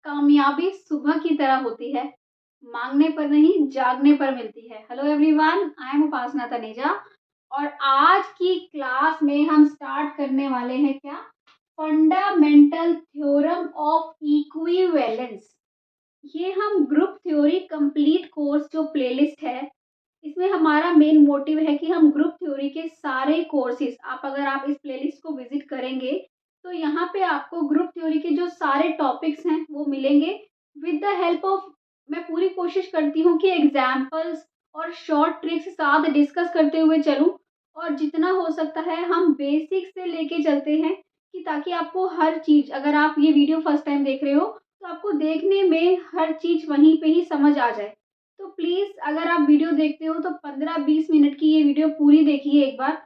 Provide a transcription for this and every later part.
कामयाबी सुबह की तरह होती है, मांगने पर नहीं जागने पर मिलती है। हेलो एवरीवन, आई एम उपासना तनेजा और आज की क्लास में हम स्टार्ट करने वाले हैं क्या? Fundamental theorem of equivalence. ये हम ग्रुप थ्योरी कंप्लीट कोर्स जो प्लेलिस्ट है, इसमें हमारा मेन मोटिव है कि हम ग्रुप थ्योरी के सारे कोर्सेज अगर आप इस प्लेलिस्ट को विजिट करेंगे तो यहाँ पे आपको ग्रुप थ्योरी के जो सारे टॉपिक्स हैं वो मिलेंगे विद द हेल्प ऑफ। मैं पूरी कोशिश करती हूँ कि एग्जाम्पल्स और शॉर्ट ट्रिक्स साथ डिस्कस करते हुए चलूँ और जितना हो सकता है हम बेसिक से लेके चलते हैं कि ताकि आपको हर चीज़, अगर आप ये वीडियो फर्स्ट टाइम देख रहे हो तो आपको देखने में हर चीज़ वहीं पे ही समझ आ जाए। तो प्लीज़ अगर आप वीडियो देखते हो तो 15-20 मिनट की ये वीडियो पूरी देखिए एक बार,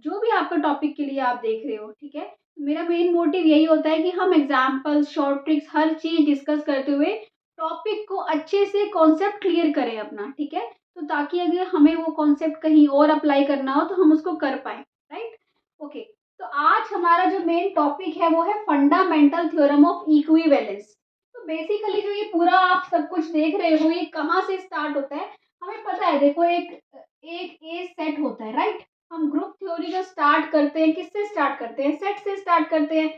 जो भी आपका टॉपिक के लिए आप देख रहे हो, ठीक है? मेरा मेन मोटिव यही होता है कि हम एग्जाम्पल्स, शॉर्ट ट्रिक्स हर चीज़ डिस्कस करते हुए टॉपिक को अच्छे से कॉन्सेप्ट क्लियर करें अपना, ठीक है? तो ताकि अगर हमें वो कॉन्सेप्ट कहीं और अप्लाई करना हो तो हम उसको कर पाएँ, राइट? ओके, तो आज हमारा जो मेन टॉपिक है वो है फंडामेंटल थ्योरम ऑफ इक्विवेलेंस। तो बेसिकली जो ये पूरा आप सब कुछ देख रहे हो ये कहाँ से स्टार्ट होता है? हमें पता है, देखो एक एक ए सेट होता है, राइट? हम ग्रुप थ्योरी जो स्टार्ट करते हैं किससे स्टार्ट करते हैं? सेट से स्टार्ट करते हैं,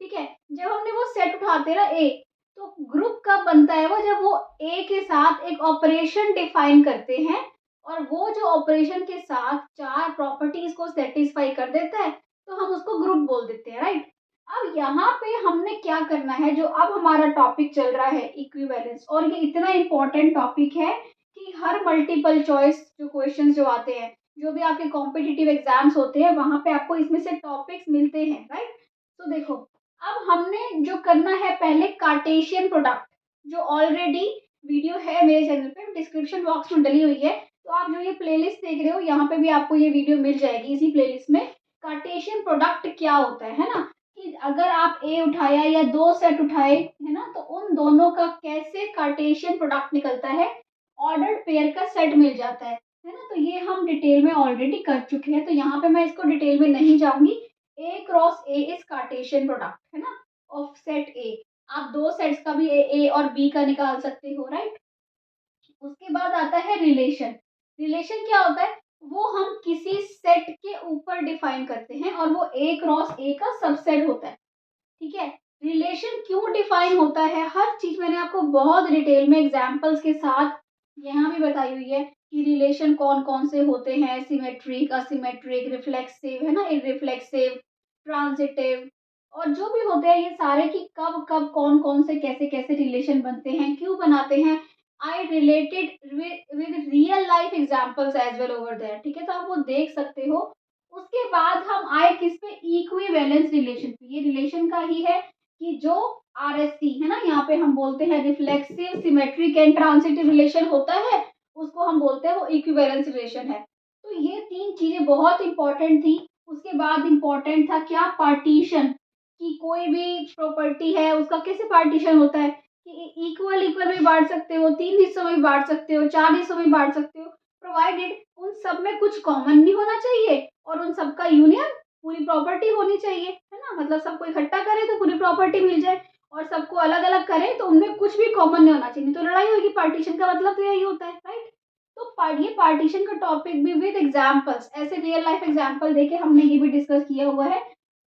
ठीक है? जब हमने वो सेट उठाते हैं ना ए, तो ग्रुप कब बनता है? वो जब वो ए के साथ एक ऑपरेशन डिफाइन करते हैं और वो जो ऑपरेशन के साथ चार प्रॉपर्टीज को सेटिस्फाई कर देता है तो हम उसको ग्रुप बोल देते हैं, राइट? अब यहाँ पे हमने क्या करना है, जो अब हमारा टॉपिक चल रहा है इक्विवेलेंस, और ये इतना इम्पोर्टेंट टॉपिक है कि हर मल्टीपल चॉइस जो क्वेश्चंस जो आते हैं, जो भी आपके कॉम्पिटिटिव एग्जाम्स होते हैं वहां पे आपको इसमें से टॉपिक्स मिलते हैं, राइट? तो देखो, अब हमने जो करना है पहले कार्टेशियन प्रोडक्ट, जो ऑलरेडी वीडियो है मेरे चैनल पे डिस्क्रिप्शन बॉक्स में डली हुई है, तो आप जो ये प्लेलिस्ट देख रहे हो यहाँ पे भी आपको ये वीडियो मिल जाएगी इसी प्लेलिस्ट में। कार्टेशियन प्रोडक्ट क्या होता है ना, कि अगर आप ए उठाया या दो सेट उठाए है ना, तो उन दोनों का कैसे कार्टेशियन प्रोडक्ट निकलता है, ऑर्डर्ड पेयर का सेट मिल जाता है ना। तो ये हम डिटेल में ऑलरेडी कर चुके हैं, तो यहाँ पे मैं इसको डिटेल में नहीं जाऊंगी। A cross A is Cartesian product, है ना, ऑफ सेट ए। आप दो सेट्स का भी ए और बी का निकाल सकते हो, राइट? उसके बाद आता है रिलेशन। रिलेशन क्या होता है? वो हम किसी सेट के ऊपर डिफाइन करते हैं और वो ए क्रॉस ए का सबसेट होता है, ठीक है? रिलेशन क्यों डिफाइन होता है, हर चीज मैंने आपको बहुत डिटेल में एग्जांपल्स के साथ यहाँ भी बताई हुई है कि रिलेशन कौन कौन से होते हैं, सिमेट्रिक, असिमेट्रिक, रिफ्लेक्सिव, है ना, इररिफ्लेक्सिव, ट्रांजिटिव, और जो भी होते हैं ये सारे कि कब कब कौन कौन से कैसे कैसे रिलेशन बनते हैं, क्यों बनाते हैं। I related with real life examples as well over there, ठीक है? तो आप वो देख सकते हो। उसके बाद हम आए किस पे? इक्विवेलेंस रिलेशन पे। ये रिलेशन का ही है कि जो आरएससी है ना, यहाँ पे हम बोलते हैं reflexive, symmetric and transitive relation होता है, उसको हम बोलते हैं वो इक्विवेलेंस रिलेशन है। तो ये तीन चीजें बहुत इंपॉर्टेंट थी। उसके बाद इंपॉर्टेंट था क्या? पार्टीशन, कि कोई भी प्रॉपर्टी है उसका कैसे पार्टीशन होता है, कि इक्वल इक्वल में बांट सकते हो, तीन हिस्सों में बांट सकते हो, चार हिस्सों में बांट सकते हो, प्रोवाइडेड उन सब में कुछ कॉमन नहीं होना चाहिए और उन सबका यूनियन पूरी प्रॉपर्टी होनी चाहिए, है ना? मतलब सबको इकट्ठा करें तो पूरी प्रॉपर्टी मिल जाए और सबको अलग अलग करें तो उनमें कुछ भी कॉमन नहीं होना चाहिए, तो लड़ाई होगी। पार्टीशन का मतलब तो यही होता है, राइट? तो ये पार्टीशन का टॉपिक भी विद एग्जांपल्स, ऐसे रियल लाइफ एग्जांपल देके हमने ये भी डिस्कस किया हुआ है।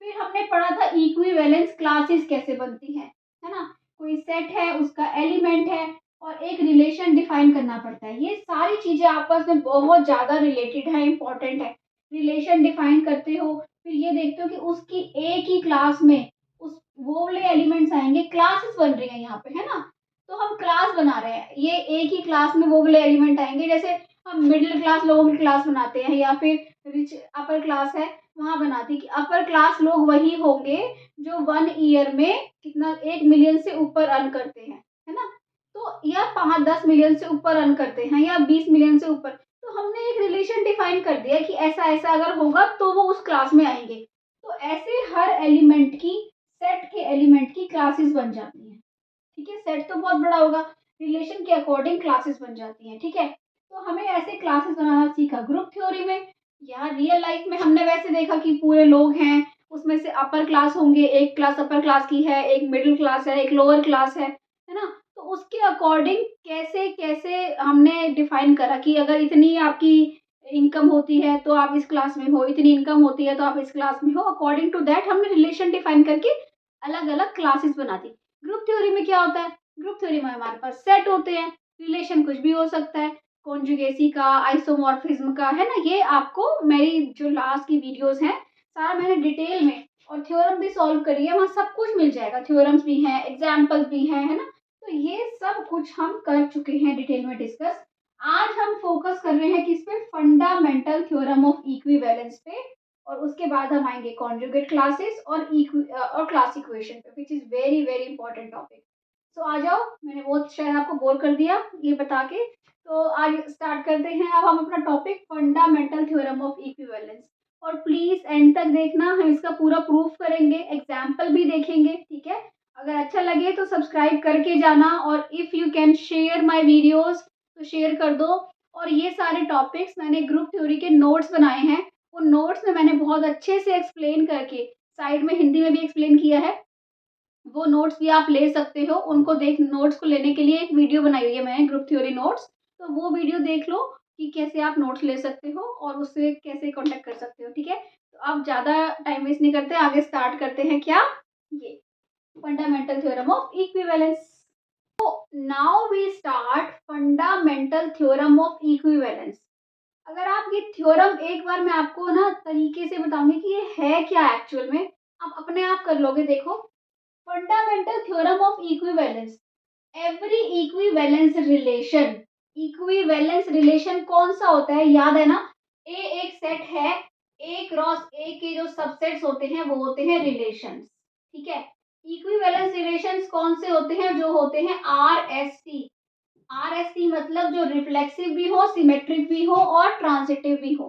फिर हमने पढ़ा था इक्विवेलेंस क्लासेस कैसे बनती है ना? कोई सेट है, उसका एलिमेंट है और एक रिलेशन डिफाइन करना पड़ता है। ये सारी चीजें आपस में बहुत ज्यादा रिलेटेड है, इंपॉर्टेंट है। रिलेशन डिफाइन करते हो, फिर ये देखते हो कि उसकी एक ही क्लास में उस वो वाले एलिमेंट्स आएंगे, क्लासेस बन रही है यहाँ पे, है ना? तो हम क्लास बना रहे हैं, ये एक ही क्लास में वो वाले एलिमेंट आएंगे, जैसे हम मिडिल क्लास लोगों की क्लास बनाते हैं या फिर रिच अपर क्लास है वहां बनाते हैं कि अपर क्लास लोग वही होंगे जो 1 ईयर में कितना 1 मिलियन से ऊपर अर्न करते हैं, है ना? तो या 5-10 मिलियन से ऊपर अर्न करते हैं या 20 मिलियन से ऊपर, तो हमने एक रिलेशन डिफाइन कर दिया कि ऐसा ऐसा अगर होगा तो वो उस क्लास में आएंगे। तो ऐसे हर एलिमेंट की, सेट के एलिमेंट की क्लासेस बन जाती हैं, ठीक है? सेट तो बहुत बड़ा होगा, रिलेशन के अकॉर्डिंग क्लासेस बन जाती हैं, ठीक है? तो हमें ऐसे क्लासेस बनाना सीखा ग्रुप थ्योरी में। यहाँ रियल लाइफ में हमने वैसे देखा कि पूरे लोग हैं, उसमें से अपर क्लास होंगे, एक क्लास अपर क्लास की है, एक मिडिल क्लास है, एक लोअर क्लास है ना? उसके अकॉर्डिंग कैसे कैसे हमने डिफाइन करा कि अगर इतनी आपकी इनकम होती है तो आप इस क्लास में हो, इतनी इनकम होती है तो आप इस क्लास में हो। अकॉर्डिंग टू दैट हमने रिलेशन डिफाइन करके अलग अलग क्लासेस बना दी। ग्रुप थ्योरी में क्या होता है, ग्रुप थ्योरी में हमारे पास सेट होते हैं, रिलेशन कुछ भी हो सकता है, कॉन्जुगेसी का, आइसोमॉर्फिज्म का, है ना। ये आपको मेरी जो लास्ट की वीडियोस हैं सारा मैंने डिटेल में, और थ्योरम भी सॉल्व करी है, वहाँ सब कुछ मिल जाएगा, थ्योरम्स भी हैं, एग्जाम्पल्स भी हैं, है ना। तो ये सब कुछ हम कर चुके हैं डिटेल में डिस्कस। आज हम फोकस कर रहे हैं किस पे, फंडामेंटल थ्योरम ऑफ इक्विवेलेंस पे, और उसके बाद हम आएंगे कॉन्जुगेट क्लासेस और क्लास इक्वेशन पे, which is very very important topic. So आ जाओ, मैंने बहुत शायद आपको बोर कर दिया ये बता के, तो आज स्टार्ट करते हैं। अब हम अपना topic fundamental theorem of equivalence, और प्लीज एंड तक देखना, हम इसका पूरा प्रूफ करेंगे, एग्जाम्पल भी देखेंगे, ठीक है। अगर अच्छा लगे तो सब्सक्राइब करके जाना, और if you can share my videos तो शेयर कर दो। और ये सारे टॉपिक्स मैंने ग्रुप थ्योरी के नोट्स बनाए हैं, उन नोट्स में मैंने बहुत अच्छे से एक्सप्लेन करके साइड में हिंदी में भी एक्सप्लेन किया है, वो नोट्स भी आप ले सकते हो। उनको देख, नोट्स को लेने के लिए एक वीडियो बनाई हुई है मैंने, ग्रुप थ्योरी नोट्स, तो वो वीडियो देख लो कि कैसे आप नोट्स ले सकते हो और उससे कैसे कांटेक्ट कर सकते हो, ठीक है। तो अब ज़्यादा टाइम वेस्ट नहीं करते, आगे स्टार्ट करते हैं क्या, ये fundamental theorem of equivalence. Now we start fundamental theorem of equivalence. अगर आप ये थ्योरम एक बार मैं आपको ना तरीके से बताऊंगी कि ये है क्या एक्चुअल में, आप अपने आप कर लोगे। देखो, fundamental theorem of equivalence, every equivalence relation कौन सा होता है, याद है ना, ए एक सेट है, ए क्रॉस ए के जो सबसेट्स होते हैं वो होते हैं रिलेशंस, ठीक है। इक्विवेलेंस रिलेशंस कौन से होते हैं, जो होते हैं आर एस टी मतलब जो रिफ्लेक्सिव भी हो, सिमेट्रिक भी हो और ट्रांजिटिव भी हो।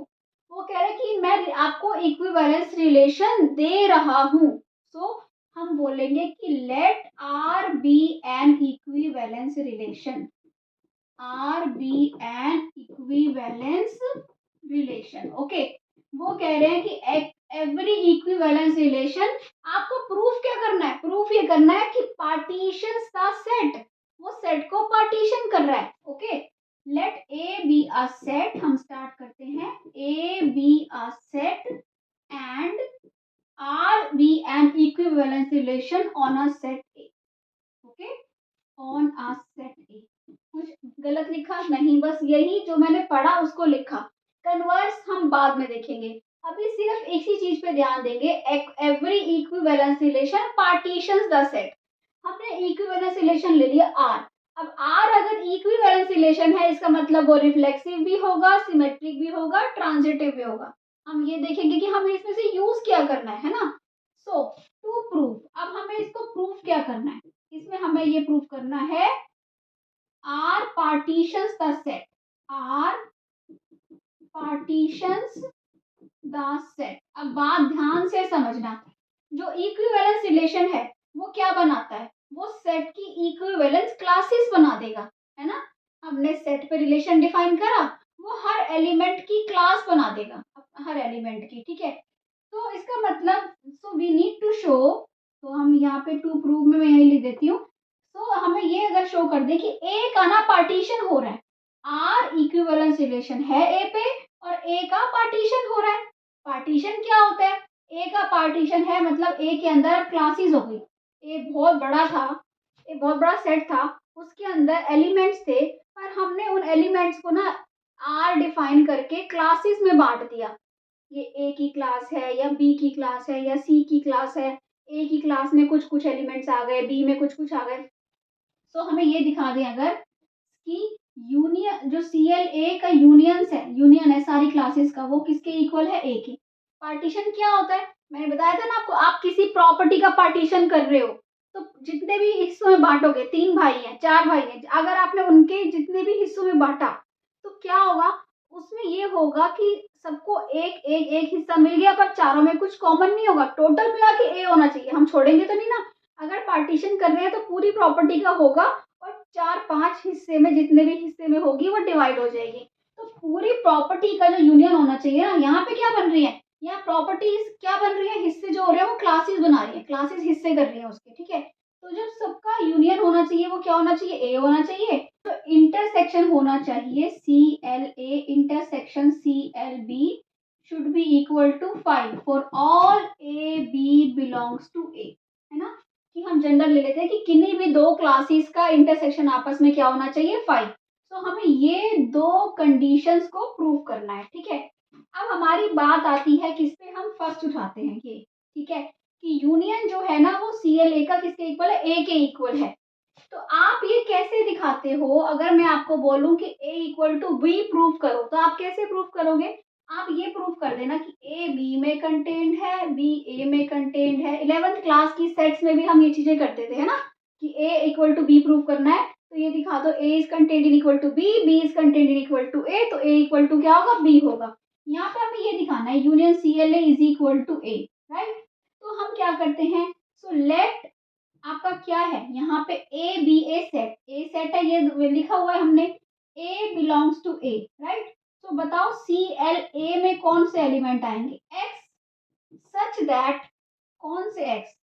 वो कह रहे हैं कि मैं आपको इक्विवेलेंस रिलेशन दे रहा हूं, सो हम बोलेंगे कि let R be an equivalence relation, R be an equivalence relation, okay. वो कह रहे हैं कि एवरी इक्विवेलेंस रिलेशन, आपको प्रूफ क्या करना है, प्रूफ ये करना है कि पार्टीशन द सेट, वो सेट को पार्टीशन कर रहा है, okay. Let A be a set, हम स्टार्ट करते हैं, A be a set and R be an equivalence relation on a set A, okay, on a set ए। कुछ गलत लिखा नहीं, बस यही जो मैंने पढ़ा उसको लिखा, कन्वर्स हम बाद में देखेंगे, अभी सिर्फ इसी चीज पे ध्यान देंगे। Every equivalence relation partitions the set, हमने इक्विवेलेंस रिलेशन ले लिया आर। अब आर अगर इक्विवेलेंस रिलेशन है, इसका मतलब वो रिफ्लेक्सिव भी होगा, सिमेट्रिक भी होगा, ट्रांजिटिव भी होगा। हम ये देखेंगे कि हमें इसमें से यूज क्या करना है ना। सो टू प्रूव, अब हमें इसको प्रूफ क्या करना है, इसमें हमें ये प्रूफ करना है R partitions the set, R partitions the set। अब बात ध्यान से समझना, जो इक्विवेलेंस रिलेशन है वो क्या बनाता है, वो सेट की इक्विवेलेंस क्लासेस बना देगा, है ना। हमने सेट पे रिलेशन डिफाइन करा, वो हर एलिमेंट की क्लास बना देगा, हर एलिमेंट की, ठीक है। तो इसका मतलब, so we need to show, तो हम यहाँ पे टू प्रूव में मैं यही लिख देती हूँ। तो हमें ये अगर शो कर दे कि ए का ना पार्टीशन हो रहा है, आर इक्विवेलेंस रिलेशन है ए पे और ए का पार्टीशन हो रहा है। पार्टीशन क्या होता है, ए का पार्टीशन है मतलब ए के अंदर क्लासेस हो गई, ए बहुत बड़ा था, ए बहुत बड़ा सेट था, उसके अंदर एलिमेंट्स थे, पर हमने उन एलिमेंट्स को ना आर डिफाइन करके क्लासेस में बांट दिया। ये ए की क्लास है या बी की क्लास है या सी की क्लास है, ए की क्लास में कुछ कुछ एलिमेंट्स आ गए, बी में कुछ कुछ आ गए। सो हमें ये दिखा दें अगर कि यूनियन, जो सी एल ए का यूनियन है सारी क्लासेस का, वो किसके इक्वल है, ए के। पार्टीशन क्या होता है, मैंने बताया था ना आपको, आप किसी प्रॉपर्टी का पार्टीशन कर रहे हो तो जितने भी हिस्सों में बांटोगे, 3 भाई हैं 4 भाई हैं, अगर आपने उनके जितने भी हिस्सों में बांटा तो क्या होगा, उसमें ये होगा कि सबको एक एक एक हिस्सा मिल गया, पर चारों में कुछ कॉमन नहीं होगा, टोटल मिला के ए होना चाहिए, हम छोड़ेंगे तो नहीं ना। अगर पार्टीशन कर रहे हैं तो पूरी प्रॉपर्टी का होगा, और 4-5 हिस्से में, जितने भी हिस्से में होगी वो डिवाइड हो जाएगी। तो पूरी प्रॉपर्टी का जो यूनियन होना चाहिए ना, यहाँ पे क्या बन रही है, यहाँ प्रॉपर्टीज क्या बन रही है, हिस्से जो हो रहे हैं वो क्लासेस बना रही है, क्लासेस हिस्से कर रही है उसके, ठीक है। तो जब सबका यूनियन होना चाहिए वो क्या होना चाहिए, ए होना चाहिए। तो इंटरसेक्शन होना चाहिए CLA intersection CLB should be equal to 5 for all AB belongs to A, है ना। कि हम जनरल ले लेते हैं कि किन्हीं भी दो क्लासेस का इंटरसेक्शन आपस में क्या होना चाहिए, 5। तो हमें ये दो कंडीशंस को प्रूव करना है, ठीक है। अब हमारी बात आती है किस पे, हम फर्स्ट उठाते हैं ये, ठीक है, कि यूनियन जो है ना वो CLA का किसके इक्वल है, ए के इक्वल है। तो आप ये कैसे दिखाते हो, अगर मैं आपको बोलूं कि A equal to B prove करो, तो आप कैसे प्रूव करोगे। आप ये प्रूव कर देना कि A B में कंटेन्ड है, B A में कंटेन्ड है। 11th क्लास की सेट्स में भी हम ये चीजें करते थे, है ना, कि A equal to B prove करना है तो ये दिखा दो A is contained in equal to B, B is contained in equal to A, तो A इक्वल टू क्या होगा, B होगा। यहाँ पे हमें ये दिखाना है union CLA is equal to A, right. तो हम क्या करते हैं, सो लेट आपका क्या है यहाँ पे ए बी ए सेट है, ये लिखा हुआ है हमने, ए बिलोंग्स टू ए, राइट। तो बताओ CLA में कौन से एलिमेंट आएंगे, एक्स, सच दैट कौन से X,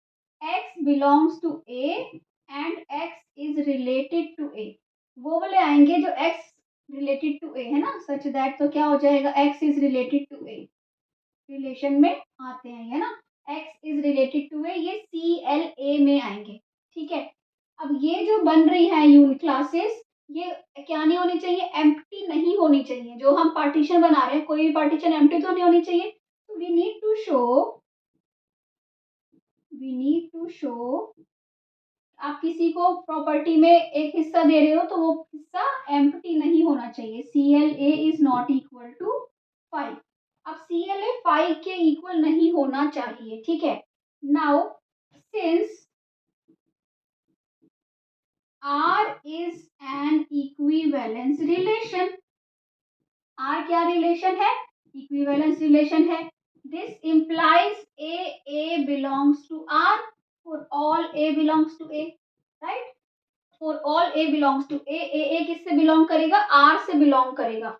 X belongs to A and X is related to A, वो वाले आएंगे जो एक्स रिलेटेड टू ए है ना, सच दैट तो क्या हो जाएगा, X is related to A, relation में आते हैं, है ना, X is related to A, ये CLA में आएंगे, ठीक है। अब ये जो बन रही है यूनिट क्लासेस, ये क्या नहीं होनी चाहिए, एम्प्टी नहीं होनी चाहिए। जो हम पार्टीशन बना रहे हैं कोई भी पार्टीशन एम्प्टी तो नहीं होनी चाहिए। तो वी नीड टू शो आप किसी को प्रॉपर्टी में एक हिस्सा दे रहे हो तो वो हिस्सा एम्प्टी नहीं होना चाहिए। CLA is not equal to 5। अब CLA 5 के इक्वल नहीं होना चाहिए, ठीक है। Now since R is an equivalence relation, R क्या रिलेशन है, इक्विवेलेंस रिलेशन है। This implies A belongs to R for all A belongs to A, right? For all A belongs to A किससे belong करेगा, R से belong करेगा।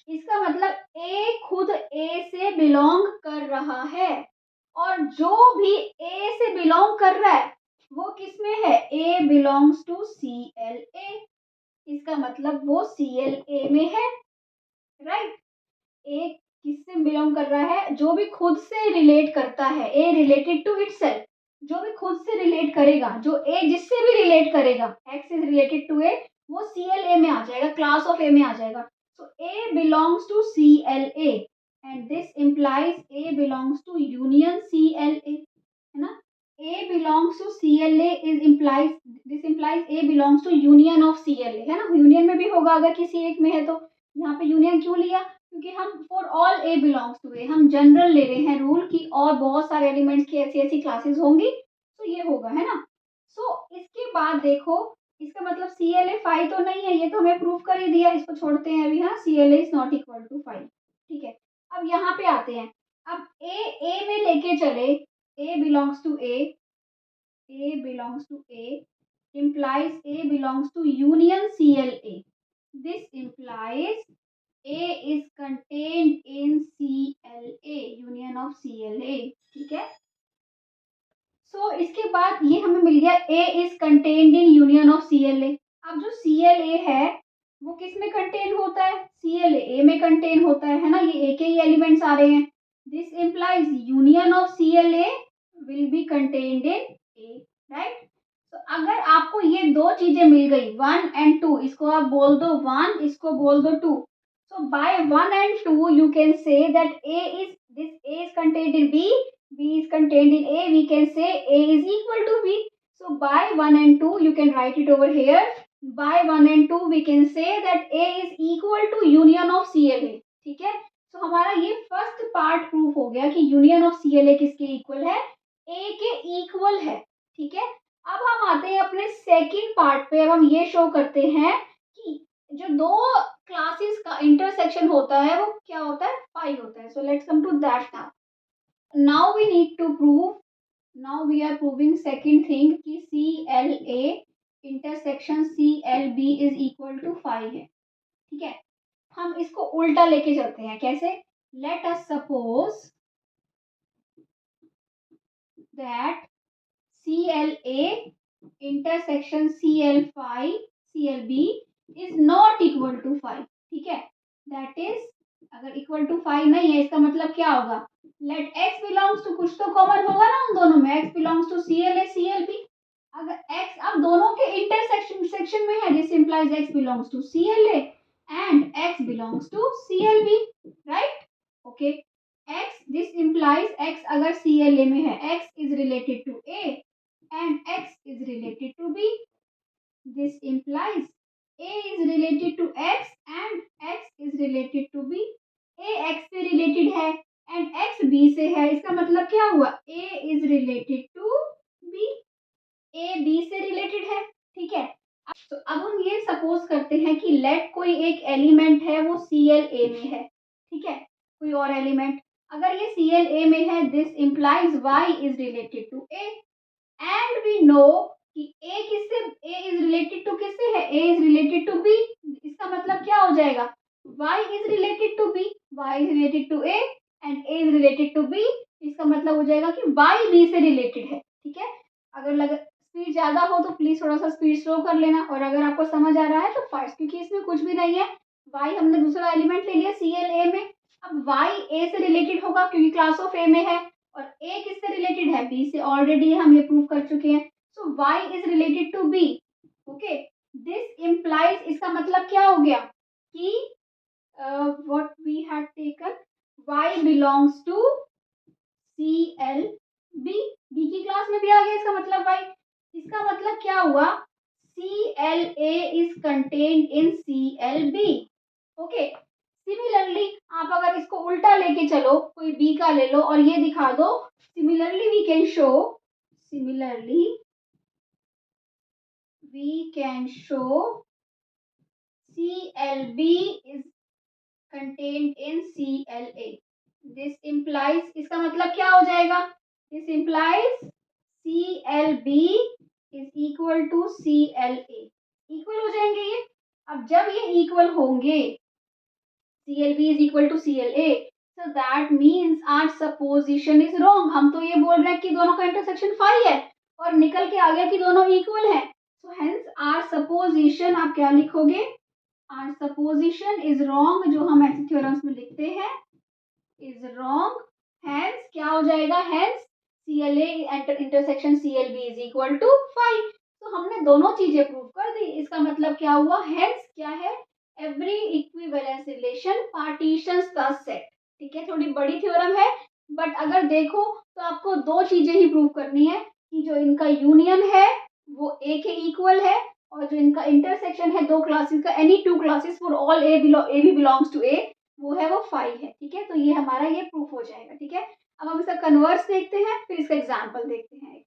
इसका मतलब A खुद A से बिलोंग कर रहा है, और जो भी A से बिलोंग कर रहा है वो किस में है, A belongs to CLA, इसका मतलब वो CLA में है, राइट। ए किससे बिलोंग कर रहा है, जो भी खुद से रिलेट करता है, ए रिलेटेड टू इटसेल्फ, जो भी खुद से रिलेट करेगा, जो ए जिससे भी रिलेट करेगा, x is related to A, वो CLA में आ जाएगा, क्लास ऑफ ए में आ जाएगा। So A belongs to CLA and this implies A belongs to union CLA, है ना। A belongs to CLA is implies, this implies A belongs to union of CLA, है ना, यूनियन में भी होगा अगर किसी एक में है तो। यहाँ पे यूनियन क्यों लिया, क्योंकि हम for all A belongs to A, हम जनरल ले रहे हैं रूल की, और बहुत सारे एलिमेंट्स की ऐसी ऐसी क्लासेस होंगी तो ये होगा, है ना। इसके बाद देखो, इसका मतलब CLA 5 तो नहीं है, ये तो हमें प्रूफ कर ही दिया, इसको छोड़ते हैं अभी, हाँ, CLA is not equal to 5, ठीक है। अब यहाँ पे आते हैं, अब A में लेके चले, A belongs to A belongs to A implies A belongs to union CLA. This implies A is contained in CLA, union of CLA, ठीक है। इसके बाद ये हमें मिल गया A is contained in union of CLA। अब जो CLA है वो किस में कंटेन होता है, CLA A में कंटेन होता है ना, ये A के ही एलिमेंट्स आ रहे हैं। This implies union of CLA will be contained in A, right. तो अगर आपको ये दो चीजें मिल गई 1 and 2, इसको आप बोल दो 1, इसको बोल दो 2। So by 1 and 2 you can say that A is contained in B is contained in A, we can say A is equal to B. So by 1 and 2 you can write it over here. By 1 and 2 we can say that A is equal to union of CLA, ठीक है। तो हमारा ये first part proof हो गया कि union of CLA किसके equal है, A के इक्वल है, ठीक है। अब हम आते हैं अपने सेकंड पार्ट पे। अब हम ये शो करते हैं कि जो दो क्लासेस का इंटरसेक्शन होता है वो क्या होता है, 5 होता है। So let's come to that now. Now we need to prove, now we are proving second thing कि CLA intersection CLB is equal to 5 है, ठीक है। हम इसको उल्टा लेके चलते हैं, कैसे, let us suppose that CLA intersection CLB is not equal to 5, ठीक है, दैट इज अगर इक्वल टू 5 नहीं है इसका मतलब क्या होगा, लेट x बिलोंग्स टू, कुछ तो कॉमन होगा ना उन दोनों में, x belongs to CLA CLB। अगर x अब दोनों के इंटरसेक्शन सेक्शन में है, this implies x belongs to CLA and x belongs to CLB, right, okay. x this implies x अगर CLA में है, x is related to A and x is related to B. This implies A is related to x and x is related to B. A x से related है and x B से है, इसका मतलब क्या हुआ, A is related to B, A B से related है, ठीक है। तो अब हम ये सपोज करते हैं कि लेट कोई एक एलिमेंट है वो CLA में है, ठीक है, कोई और एलिमेंट अगर ये CLA में है, this implies y is related to A and we know कि A किससे, A इज रिलेटेड टू किससे है, A is related to B, इसका मतलब क्या हो जाएगा, Y is related to B, Y is related to A and A is related to B, इसका मतलब हो जाएगा कि Y B से रिलेटेड है, ठीक है। अगर लग स्पीड ज्यादा हो तो प्लीज थोड़ा सा स्पीड स्लो कर लेना, और अगर आपको समझ आ रहा है तो फास्ट, क्योंकि इसमें कुछ भी नहीं है, Y हमने दूसरा एलिमेंट ले लिया CLA में, अब Y A से रिलेटेड होगा क्योंकि क्लास ऑफ A में है, और A किससे रिलेटेड है, B से, ऑलरेडी हम ये प्रूव कर चुके हैं, so Y is related to B, okay. This implies, इसका मतलब क्या हो गया कि what we had taken, Y belongs to CLB, B की क्लास में भी आ गया इसका मतलब Y, इसका मतलब क्या हुआ, CLA is contained in CLB, okay. Similarly आप अगर इसको उल्टा लेके चलो, कोई B का ले लो और ये दिखा दो, similarly we can show CLB is contained in CLA. This implies, इसका मतलब क्या हो जाएगा, this implies CLB is equal to CLA, equal हो जाएंगे ये। अब जब ये इक्वल होंगे, CLB is equal to CLA, so that means our supposition is wrong, हम तो ये बोल रहे हैं कि दोनों का इंटरसेक्शन 5 है और निकल के आ गया कि दोनों इक्वल है, so hence our supposition, आप क्या लिखोगे, our supposition is wrong, जो हम ऐसे थ्योरम्स में लिखते हैं is wrong, hence क्या हो जाएगा, hence CLA intersection CLB is equal to 5, तो हमने दोनों चीजें प्रूव कर दी, इसका मतलब क्या हुआ, hence क्या है, every equivalence relation partitions the set, ठीक है, थोड़ी बड़ी थ्योरम है, बट अगर देखो तो आपको दो चीजें ही प्रूव करनी है कि जो इनका यूनियन है वो A के इक्वल है, और जो इनका इंटरसेक्शन है दो क्लासेस का, any two classes for all A B belongs to A, वो है वो 5 है, ठीक है, तो ये हमारा ये प्रूफ हो जाएगा, ठीक है। अब हम इसका कन्वर्स देखते हैं, फिर इसका एग्जाम्पल देखते हैं,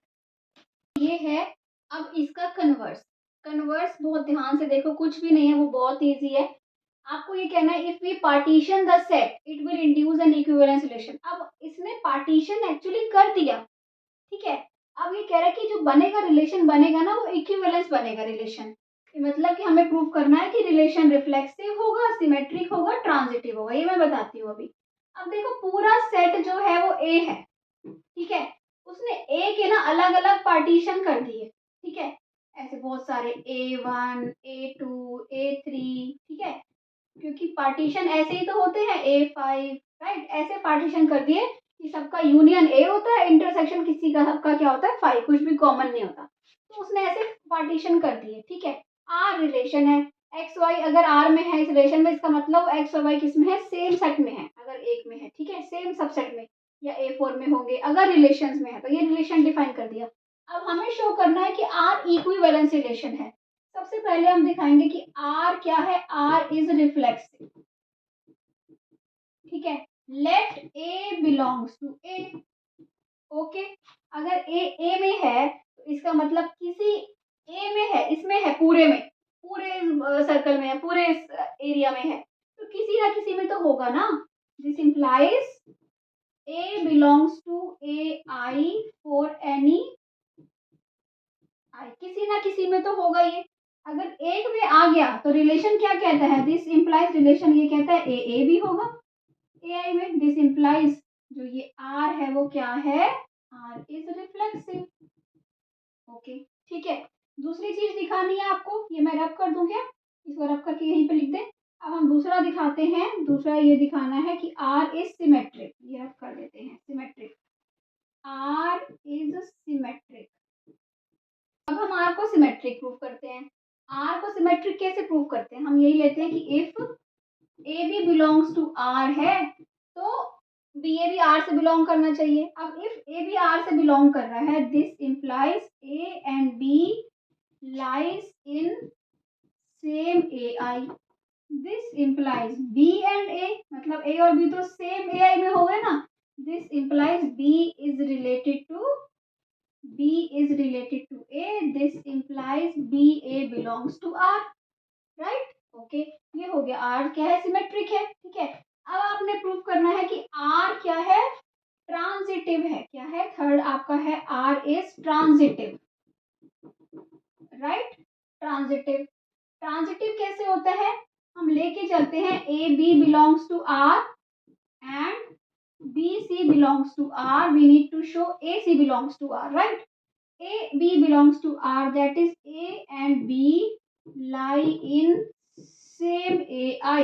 ये है अब इसका कन्वर्स। कन्वर्स बहुत ध्यान से देखो, कुछ भी नहीं है, वो बहुत इजी है, आपको ये कहना है, if we partition the set it will induce an equivalence relation. अब इसने पार्टीशन एक्चुअली कर दिया, ठीक है, अब ये कह रहा है कि जो बनेगा रिलेशन बनेगा ना, वो इक्विवेलेंस बनेगा रिलेशन, मतलब कि हमें प्रूव करना है कि रिलेशन रिफ्लेक्सिव होगा, सिमेट्रिक होगा, ट्रांजिटिव होगा, ये मैं बताती हूँ अभी। अब देखो पूरा सेट जो है वो A है, ठीक है, उसने A के ना अलग अलग पार्टीशन कर दिए, ठीक है, ऐसे बहुत सारे A1 A2 A3, ठीक है, क्योंकि पार्टीशन ऐसे ही तो होते हैं A5, राइट, ऐसे पार्टीशन कर दिए कि सबका यूनियन A होता है, इंटरसेक्शन किसी का सबका क्या होता है 5, कुछ भी कॉमन नहीं होता, तो उसने ऐसे पार्टीशन कर दिए, ठीक है। R रिलेशन है, एक्स वाई अगर R में है इस रिलेशन में, इसका मतलब एक्स और वाई किस में है, सेम सेट में है, अगर एक में है, ठीक है, सेम सबसेट में या A4 में होंगे, अगर रिलेशंस में है तो ये रिलेशन डिफाइन कर दिया। अब हमें शो करना है कि R इक्विवेलेंस रिलेशन है। सबसे पहले हम दिखाएंगे कि R क्या है, R इज रिफ्लेक्सिव, ठीक है, let A belongs to A, okay. अगर A में है तो इसका मतलब किसी A में है, इसमें है, पूरे में, पूरे सर्कल में है, पूरे एरिया में है, तो किसी ना किसी में तो होगा ना, this implies A belongs to AI for any I, किसी ना किसी में तो होगा ये, अगर एक में आ गया तो रिलेशन क्या कहता है, दिस इंप्लाइज रिलेशन ये कहता है A भी होगा AI में, दिस इंप्लाइज जो ये R है वो क्या है, R इज रिफ्लेक्सिव, ओके, ठीक है। दूसरी चीज दिखानी है आपको, ये मैं रब कर दूं क्या, इसको रब करके यहीं पे लिख दें। अब हम दूसरा दिखाते हैं, दूसरा ये दिखाना है कि आर इज सिमेट्रिक, ये रब कर देते हैं सिमेट्रिक, आर इज सिमेट्रिक। अब हम आर को सिमेट्रिक प्रूव करते हैं। आर को सिमेट्रिक कैसे प्रूव करते हैं, हम यही लेते हैं कि if A B belongs to R है तो बी ए भी आर से बिलोंग करना चाहिए। अब इफ ए बी आर से बिलोंग कर रहा है, this implies A and B lies in same A I. This implies B and A, मतलब ए और बी तो सेम ए आई में हो गए ना। This implies B is related to A, this implies B A belongs to R, right? Okay, ये हो गया, R क्या है, सिमेट्रिक है, ठीक है। अब आपने प्रूव करना है कि R क्या है, ट्रांजिटिव है। क्या है, थर्ड आपका है R is transitive, right. Transitive, transitive कैसे होता है, हम लेके चलते हैं A B belongs to R and B C belongs to R, we need to show A C belongs to R, right? A B belongs to R, that is A and B lie in same AI.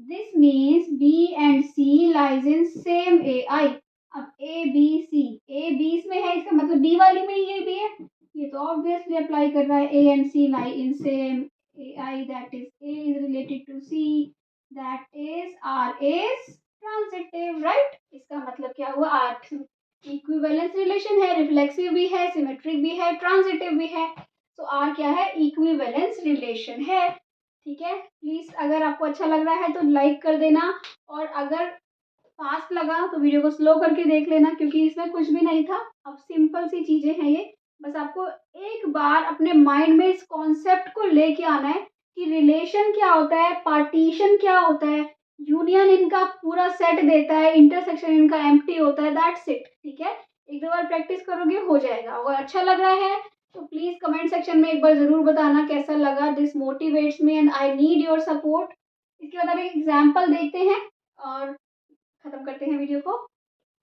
This means B and C lies in same AI. अब A B C, A B में है, इसका मतलब B वाली में ये भी है, ये तो ऑब्वियसली अप्लाई कर रहा है। A and C lie in same AI, that is A is related to C, that is R is transitive, right? इसका मतलब क्या हुआ, R इक्विवेलेंस रिलेशन है, रिफ्लेक्सिव भी है, सिमेट्रिक भी है, ट्रांजिटिव भी है। तो आर क्या है, इक्विवेलेंस रिलेशन है, ठीक है। प्लीज अगर आपको अच्छा लग रहा है तो लाइक कर देना, और अगर फास्ट लगा तो वीडियो को स्लो करके देख लेना, क्योंकि इसमें कुछ भी नहीं था। अब सिंपल सी चीजें हैं ये, बस आपको एक बार अपने माइंड में इस कॉन्सेप्ट को लेके आना है कि रिलेशन क्या होता है, पार्टीशन क्या होता है, यूनियन इनका पूरा सेट देता है, इंटरसेक्शन इनका एम्प्टी होता है, दैट्स इट, ठीक है। एक दो बार प्रैक्टिस करोगे हो जाएगा। अगर अच्छा लग रहा है तो प्लीज कमेंट सेक्शन में एक बार जरूर बताना कैसा लगा। This motivates me and I need your support. इसके बाद अब एक एग्जाम्पल देखते हैं और खत्म करते हैं वीडियो को।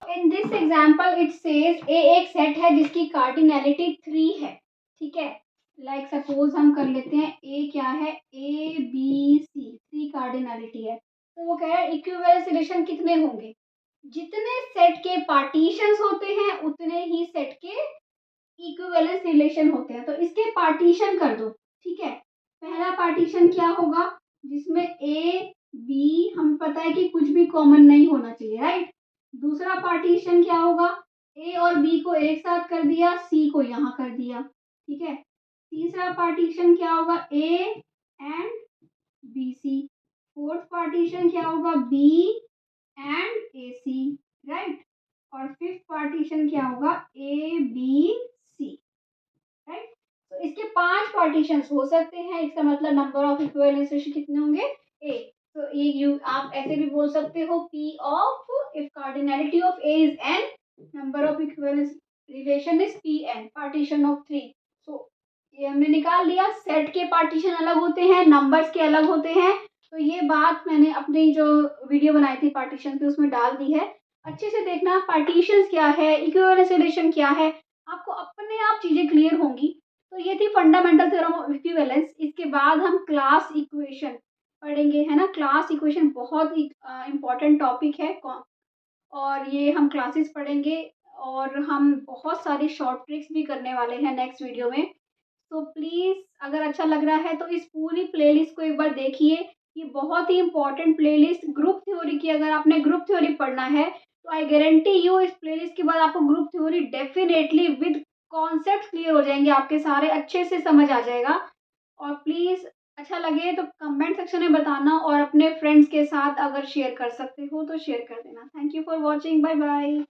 In this example it says A एक सेट है जिसकी कार्डिनैलिटी 3 है, ठीक है। लाइक सपोज हम कर लेते हैं ए क्या है, ए बी सी, 3 कार्डिनैलिटी है, तो वो कह रहा है इक्विवेलेंस रिलेशन कितने होंगे, जितने सेट के पार्टीशंस होते हैं उतने ही सेट के इक्विवेलेंस रिलेशन होते हैं। तो इसके पार्टीशन कर दो, ठीक है। पहला पार्टीशन क्या होगा, जिसमें ए बी हमें पता है कि कुछ भी कॉमन नहीं होना चाहिए, राइट। दूसरा पार्टीशन क्या होगा, ए और बी को एक साथ कर दिया, सी को यहाँ कर दिया, ठीक है। तीसरा पार्टीशन क्या होगा, A and B C. Fourth partition क्या होगा, B and A C, right. और फिफ्थ पार्टीशन क्या होगा, ए बी सी, राइट। तो इसके 5 पार्टीशन हो सकते हैं, इसका मतलब नंबर ऑफ इक्विवेलेंस रिलेशन कितने होंगे, ए। तो ये यू आप ऐसे भी बोल सकते हो, P of if cardinality of A is n, number of equivalence relation is Pn, partition of 3। सो ये हमने निकाल लिया, सेट के पार्टीशन अलग होते हैं, नंबर्स के अलग होते हैं। तो ये बात मैंने अपनी जो वीडियो बनाई थी पार्टीशन की उसमें डाल दी है, अच्छे से देखना पार्टीशन क्या है, इक्विवेलेंस रिलेशन क्या है, आपको अपने आप चीजें क्लियर होंगी। तो ये थी फंडामेंटल थ्योरम ऑफ इक्विवेलेंस। इसके बाद हम क्लास इक्वेशन पढ़ेंगे, है ना। क्लास इक्वेशन बहुत ही इम्पोर्टेंट टॉपिक है, और ये हम क्लासेस पढ़ेंगे, और हम बहुत सारी शॉर्ट ट्रिक्स भी करने वाले हैं नेक्स्ट वीडियो में। तो प्लीज़ अगर अच्छा लग रहा है तो इस पूरी प्लेलिस्ट को एक बार देखिए, ये बहुत ही इम्पोर्टेंट प्लेलिस्ट ग्रुप थ्योरी की, अगर आपने ग्रुप थ्योरी पढ़ना है तो आई गारंटी यू इस प्लेलिस्ट के बाद आपको group theory definitely with concept clear हो जाएंगे, आपके सारे अच्छे से समझ आ जाएगा। और प्लीज़ अच्छा लगे तो कमेंट सेक्शन में बताना, और अपने फ्रेंड्स के साथ अगर शेयर कर सकते हो तो शेयर कर देना। Thank you for watching, bye bye.